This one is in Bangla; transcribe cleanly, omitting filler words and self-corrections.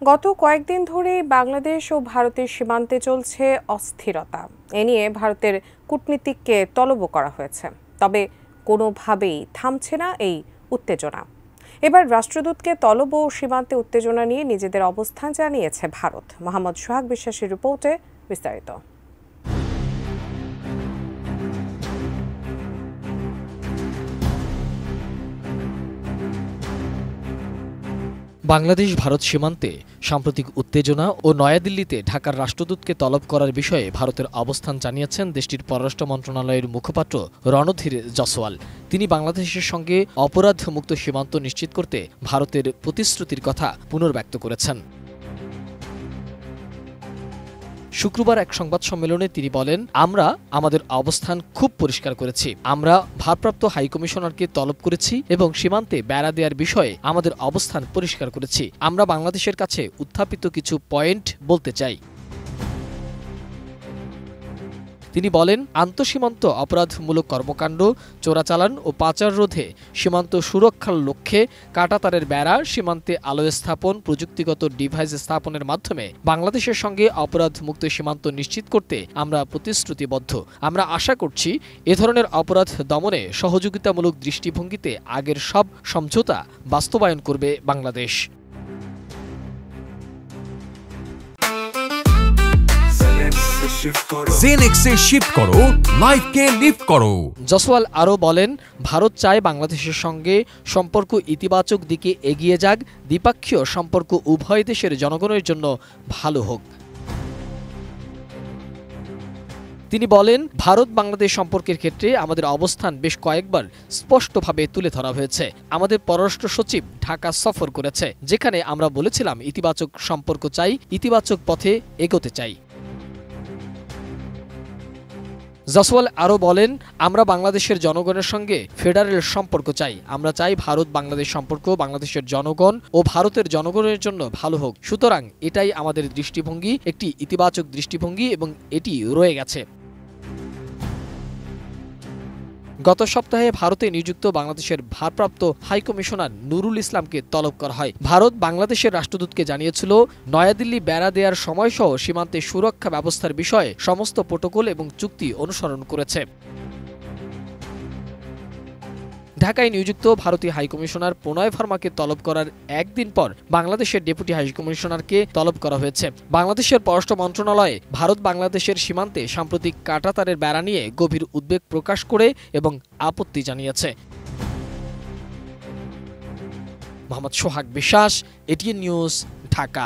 গত কয়েকদিন ধরে বাংলাদেশ ও ভারতের সীমান্তে চলছে অস্থিরতা। এ নিয়ে ভারতের কূটনীতিককে তলবও করা হয়েছে, তবে কোনোভাবেই থামছে না এই উত্তেজনা। এবার রাষ্ট্রদূতকে তলব ও সীমান্তে উত্তেজনা নিয়ে নিজেদের অবস্থান জানিয়েছে ভারত। মোহাম্মদ সোহাগ বিশ্বাসের রিপোর্টে বিস্তারিত। বাংলাদেশ ভারত সীমান্তে সাম্প্রতিক উত্তেজনা ও নয়াদিল্লিতে ঢাকার রাষ্ট্রদূতকে তলব করার বিষয়ে ভারতের অবস্থান জানিয়েছেন দেশটির পররাষ্ট্র মন্ত্রণালয়ের মুখপাত্র রণধীর জসওয়াল। তিনি বাংলাদেশের সঙ্গে অপরাধ মুক্ত সীমান্ত নিশ্চিত করতে ভারতের প্রতিশ্রুতির কথা পুনর্ব্যক্ত করেছেন। শুক্রবার এক সংবাদ সম্মেলনে তিনি বলেন, আমরা আমাদের অবস্থান খুব পরিষ্কার করেছি। আমরা ভারপ্রাপ্ত হাইকমিশনারকে তলব করেছি এবং সীমান্তে বেড়া দেওয়ার বিষয়ে আমাদের অবস্থান পরিষ্কার করেছি। আমরা বাংলাদেশের কাছে উত্থাপিত কিছু পয়েন্ট বলতে চাই। তিনি বলেন, আন্তঃসীমান্ত অপরাধমূলক কর্মকাণ্ড, চোরাচালান ও পাচার রোধে, সীমান্ত সুরক্ষার লক্ষ্যে কাঁটাতারের বেড়া, সীমান্তে আলো স্থাপন, প্রযুক্তিগত ডিভাইস স্থাপনের মাধ্যমে বাংলাদেশের সঙ্গে অপরাধমুক্ত সীমান্ত নিশ্চিত করতে আমরা প্রতিশ্রুতিবদ্ধ। আমরা আশা করছি এ ধরনের অপরাধ দমনে সহযোগিতামূলক দৃষ্টিভঙ্গিতে আগের সব সমঝোতা বাস্তবায়ন করবে বাংলাদেশ। জেনেক্সে শিফট করো, লাইফকে লিফট করো। জসওয়াল আরও বলেন, ভারত চায় বাংলাদেশের সঙ্গে সম্পর্ক ইতিবাচক দিকে এগিয়ে যাক, দ্বিপাক্ষীয় সম্পর্ক উভয় দেশের জনগণের জন্য ভালো হোক। তিনি বলেন, ভারত বাংলাদেশ সম্পর্কের ক্ষেত্রে আমাদের অবস্থান বেশ কয়েকবার স্পষ্টভাবে তুলে ধরা হয়েছে। আমাদের পররাষ্ট্র সচিব ঢাকা সফর করেছে, যেখানে আমরা বলেছিলাম ইতিবাচক সম্পর্ক চাই, ইতিবাচক পথে এগোতে চাই। জসওয়াল আরও বলেন, আমরা বাংলাদেশের জনগণের সঙ্গে ফেডারেল সম্পর্ক চাই। আমরা চাই ভারত বাংলাদেশ সম্পর্ক বাংলাদেশের জনগণ ও ভারতের জনগণের জন্য ভালো হোক। সুতরাং এটাই আমাদের দৃষ্টিভঙ্গি, একটি ইতিবাচক দৃষ্টিভঙ্গি, এবং এটি রয়ে গেছে। গত সপ্তাহে ভারতে নিযুক্ত বাংলাদেশের ভারপ্রাপ্ত হাইকমিশনার নুরুল ইসলামকে তলব করা হয়। ভারত বাংলাদেশের রাষ্ট্রদূতকে জানিয়েছিল, নয়াদিল্লি বেড়া দেওয়ার সময়সহ সীমান্তে সুরক্ষা ব্যবস্থার বিষয়ে সমস্ত প্রোটোকল এবং চুক্তি অনুসরণ করেছে। ঢাকায় নিযুক্ত ভারতীয় হাইকমিশনার প্রণয় ভার্মাকে তলব করার একদিন পর বাংলাদেশের ডেপুটি হাইকমিশনারকে তলব করা হয়েছে। বাংলাদেশের পররাষ্ট্র মন্ত্রণালয়ে ভারত বাংলাদেশের সীমান্তে সাম্প্রতিক কাঁটাতারের বেড়া নিয়ে গভীর উদ্বেগ প্রকাশ করে এবং আপত্তি জানিয়েছে। মোহাম্মদ সোহাগ বিশ্বাস, এটিএন নিউজ, ঢাকা।